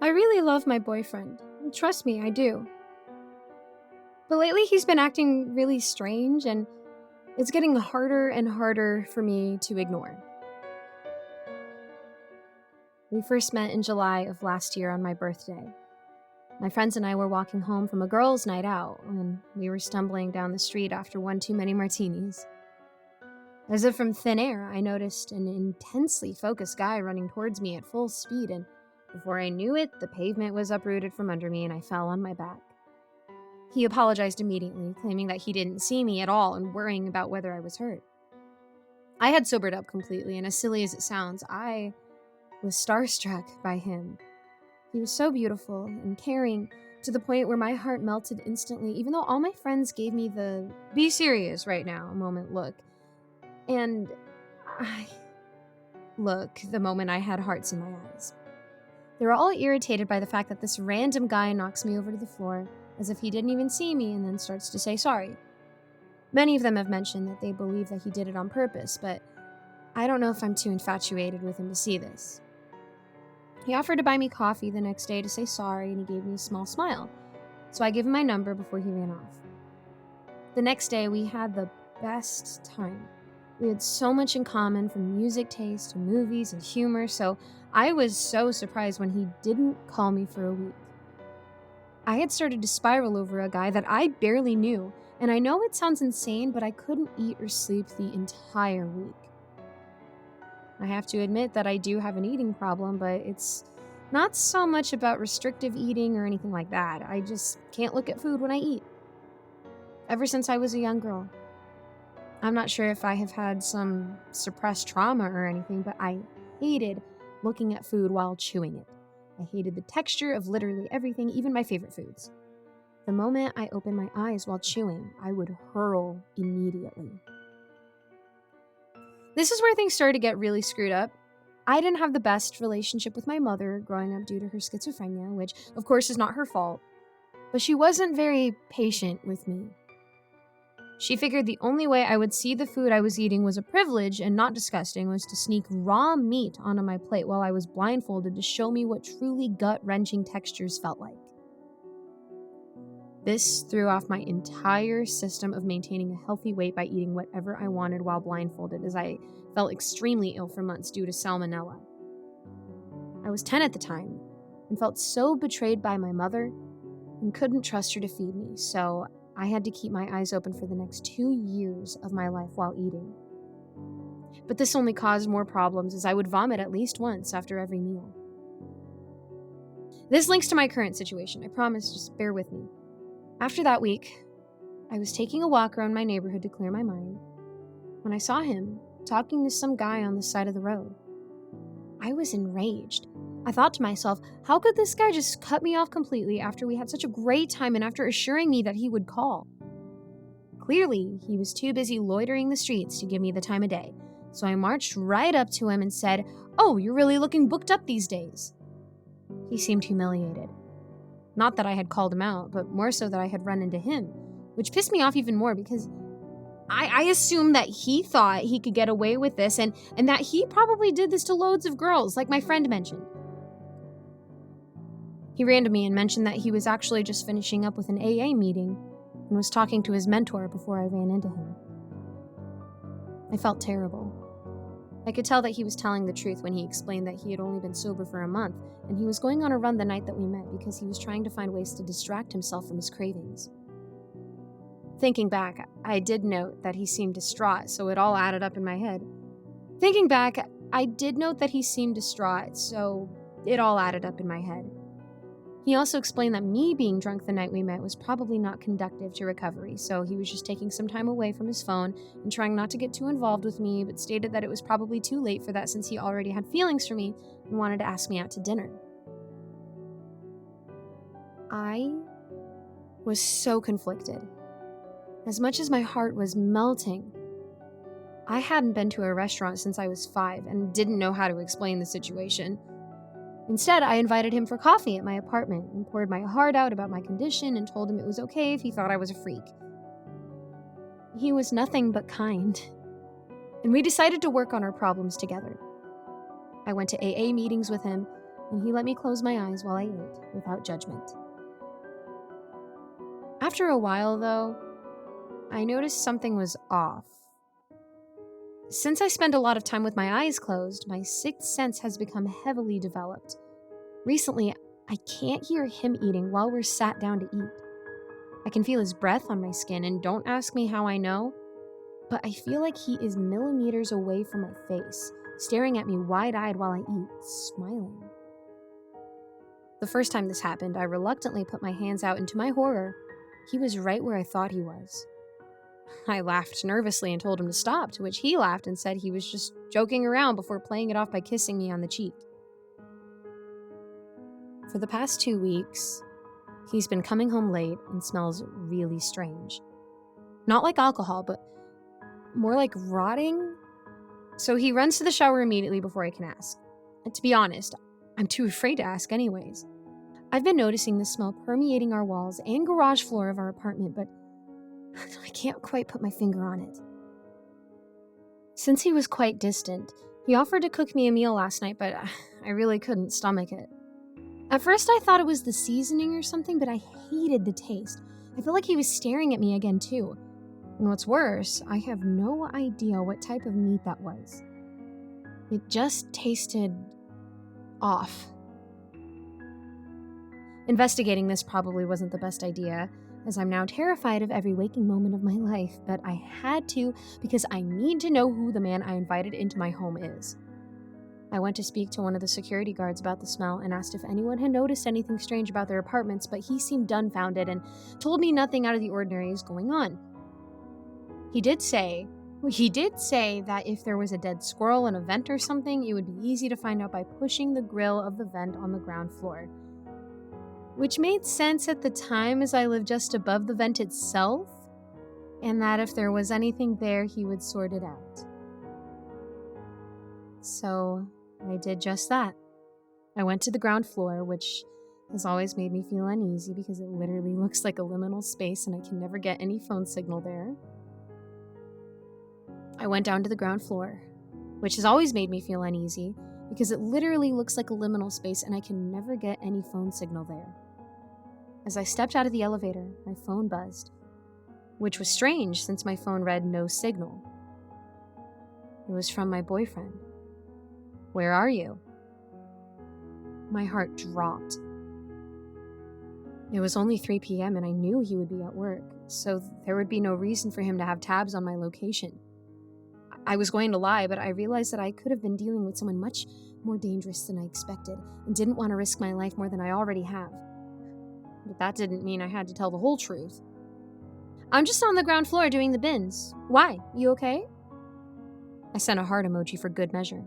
I really love my boyfriend. Trust me, I do. But lately he's been acting really strange, and it's getting harder and harder for me to ignore. We first met in July of last year on my birthday. My friends and I were walking home from a girls' night out when we were stumbling down the street after one too many martinis. As if from thin air, I noticed an intensely focused guy running towards me at full speed, and before I knew it, the pavement was uprooted from under me and I fell on my back. He apologized immediately, claiming that he didn't see me at all and worrying about whether I was hurt. I had sobered up completely, and as silly as it sounds, I was starstruck by him. He was so beautiful and caring, to the point where my heart melted instantly, even though all my friends gave me the "be serious right now" moment look. And the moment I had hearts in my eyes. They were all irritated by the fact that this random guy knocks me over to the floor, as if he didn't even see me, and then starts to say sorry. Many of them have mentioned that they believe that he did it on purpose, but I don't know if I'm too infatuated with him to see this. He offered to buy me coffee the next day to say sorry, and he gave me a small smile, so I gave him my number before he ran off. The next day, we had the best time. We had so much in common, from music taste to movies and humor, so I was so surprised when he didn't call me for a week. I had started to spiral over a guy that I barely knew, and I know it sounds insane, but I couldn't eat or sleep the entire week. I have to admit that I do have an eating problem, but it's not so much about restrictive eating or anything like that. I just can't look at food when I eat. Ever since I was a young girl. I'm not sure if I have had some suppressed trauma or anything, but I hated looking at food while chewing it. I hated the texture of literally everything, even my favorite foods. The moment I opened my eyes while chewing, I would hurl immediately. This is where things started to get really screwed up. I didn't have the best relationship with my mother growing up due to her schizophrenia, which of course is not her fault, but she wasn't very patient with me. She figured the only way I would see the food I was eating was a privilege and not disgusting was to sneak raw meat onto my plate while I was blindfolded to show me what truly gut-wrenching textures felt like. This threw off my entire system of maintaining a healthy weight by eating whatever I wanted while blindfolded, as I felt extremely ill for months due to salmonella. I was 10 at the time and felt so betrayed by my mother and couldn't trust her to feed me, so I had to keep my eyes open for the next 2 years of my life while eating. But this only caused more problems, as I would vomit at least once after every meal. This links to my current situation, I promise, just bear with me. After that week, I was taking a walk around my neighborhood to clear my mind when I saw him talking to some guy on the side of the road. I was enraged. I thought to myself, how could this guy just cut me off completely after we had such a great time and after assuring me that he would call? Clearly, he was too busy loitering the streets to give me the time of day, so I marched right up to him and said, "Oh, you're really looking booked up these days." He seemed humiliated. Not that I had called him out, but more so that I had run into him, which pissed me off even more because I assumed that he thought he could get away with this and that he probably did this to loads of girls, like my friend mentioned. He ran to me and mentioned that he was actually just finishing up with an AA meeting and was talking to his mentor before I ran into him. I felt terrible. I could tell that he was telling the truth when he explained that he had only been sober for a month and he was going on a run the night that we met because he was trying to find ways to distract himself from his cravings. Thinking back, I did note that he seemed distraught, so it all added up in my head. He also explained that me being drunk the night we met was probably not conducive to recovery, so he was just taking some time away from his phone and trying not to get too involved with me, but stated that it was probably too late for that since he already had feelings for me and wanted to ask me out to dinner. I was so conflicted. As much as my heart was melting, I hadn't been to a restaurant since I was 5 and didn't know how to explain the situation. Instead, I invited him for coffee at my apartment and poured my heart out about my condition and told him it was okay if he thought I was a freak. He was nothing but kind, and we decided to work on our problems together. I went to AA meetings with him, and he let me close my eyes while I ate without judgment. After a while, though, I noticed something was off. Since I spend a lot of time with my eyes closed, my sixth sense has become heavily developed. Recently, I can't hear him eating while we're sat down to eat. I can feel his breath on my skin, and don't ask me how I know, but I feel like he is millimeters away from my face, staring at me wide-eyed while I eat, smiling. The first time this happened, I reluctantly put my hands out, and to my horror, he was right where I thought he was. I laughed nervously and told him to stop, to which he laughed and said he was just joking around before playing it off by kissing me on the cheek. For the past 2 weeks, he's been coming home late and smells really strange. Not like alcohol, but more like rotting. So he runs to the shower immediately before I can ask. And to be honest, I'm too afraid to ask anyways. I've been noticing the smell permeating our walls and garage floor of our apartment, but I can't quite put my finger on it. Since he was quite distant, he offered to cook me a meal last night, but I really couldn't stomach it. At first I thought it was the seasoning or something, but I hated the taste. I felt like he was staring at me again too. And what's worse, I have no idea what type of meat that was. It just tasted off. Investigating this probably wasn't the best idea, as I'm now terrified of every waking moment of my life, but I had to because I need to know who the man I invited into my home is. I went to speak to one of the security guards about the smell and asked if anyone had noticed anything strange about their apartments, but he seemed dumbfounded and told me nothing out of the ordinary is going on. He did say that if there was a dead squirrel in a vent or something, it would be easy to find out by pushing the grill of the vent on the ground floor. Which made sense at the time, as I lived just above the vent itself, and that if there was anything there, he would sort it out. So I did just that. I went to the ground floor, which has always made me feel uneasy because it literally looks like a liminal space and I can never get any phone signal there. I went down to the ground floor, which has always made me feel uneasy because it literally looks like a liminal space and I can never get any phone signal there. As I stepped out of the elevator, my phone buzzed, which was strange since my phone read no signal. It was from my boyfriend. "Where are you?" My heart dropped. It was only 3 p.m. and I knew he would be at work, so there would be no reason for him to have tabs on my location. I was going to lie, but I realized that I could have been dealing with someone much more dangerous than I expected and didn't want to risk my life more than I already have. But that didn't mean I had to tell the whole truth. "I'm just on the ground floor doing the bins. Why? You okay?" I sent a heart emoji for good measure.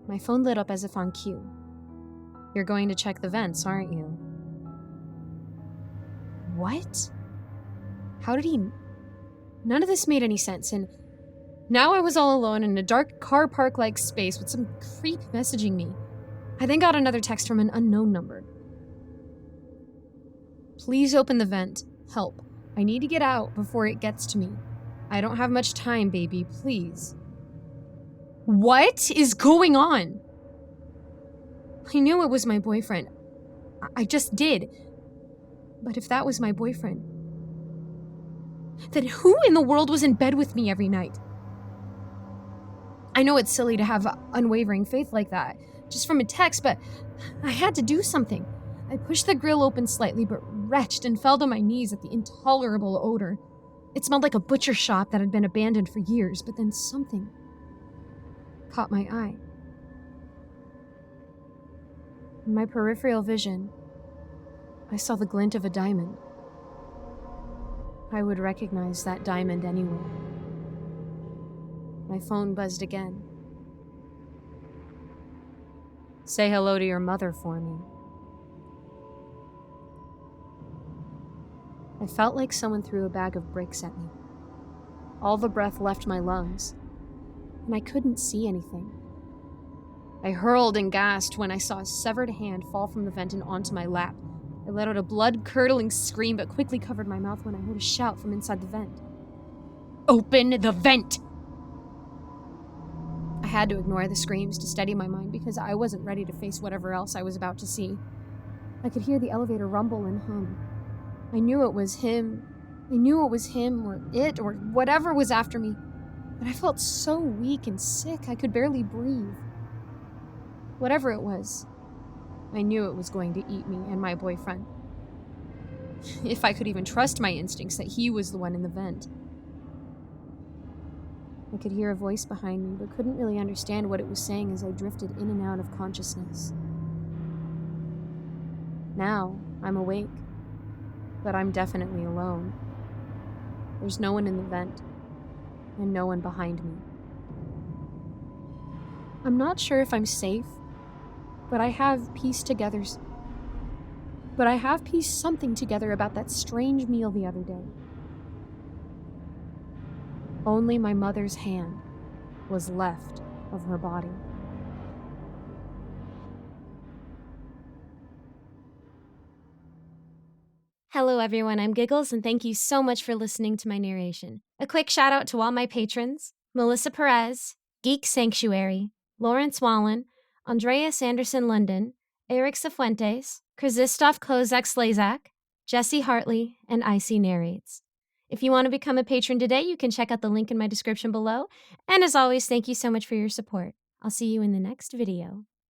My phone lit up as if on cue. "You're going to check the vents, aren't you?" What? How did he... None of this made any sense, and now I was all alone in a dark car park-like space with some creep messaging me. I then got another text from an unknown number. "Please open the vent. Help. I need to get out before it gets to me. I don't have much time, baby. Please." What is going on? I knew it was my boyfriend. I just did. But if that was my boyfriend, then who in the world was in bed with me every night? I know it's silly to have unwavering faith like that, just from a text, but I had to do something. I pushed the grill open slightly, but retched and fell to my knees at the intolerable odor. It smelled like a butcher shop that had been abandoned for years, but then something caught my eye. In my peripheral vision, I saw the glint of a diamond. I would recognize that diamond anywhere. My phone buzzed again. "Say hello to your mother for me." I felt like someone threw a bag of bricks at me. All the breath left my lungs, and I couldn't see anything. I hurled and gasped when I saw a severed hand fall from the vent and onto my lap. I let out a blood-curdling scream, but quickly covered my mouth when I heard a shout from inside the vent. "Open the vent!" I had to ignore the screams to steady my mind because I wasn't ready to face whatever else I was about to see. I could hear the elevator rumble and hum. I knew it was him. I knew it was him or it or whatever was after me, but I felt so weak and sick I could barely breathe. Whatever it was, I knew it was going to eat me and my boyfriend. If I could even trust my instincts that he was the one in the vent. I could hear a voice behind me, but couldn't really understand what it was saying as I drifted in and out of consciousness. Now, I'm awake, but I'm definitely alone. There's no one in the vent, and no one behind me. I'm not sure if I'm safe, but I have pieced something together about that strange meal the other day. Only my mother's hand was left of her body. Hello everyone, I'm Giggles, and thank you so much for listening to my narration. A quick shout out to all my patrons: Melissa Perez, Geek Sanctuary, Lawrence Wallen, Andreas Anderson London, Eric Cifuentes, Krzysztof Kozak-Slazak, Jesse Hartley, and Icy Narrates. If you want to become a patron today, you can check out the link in my description below. And as always, thank you so much for your support. I'll see you in the next video.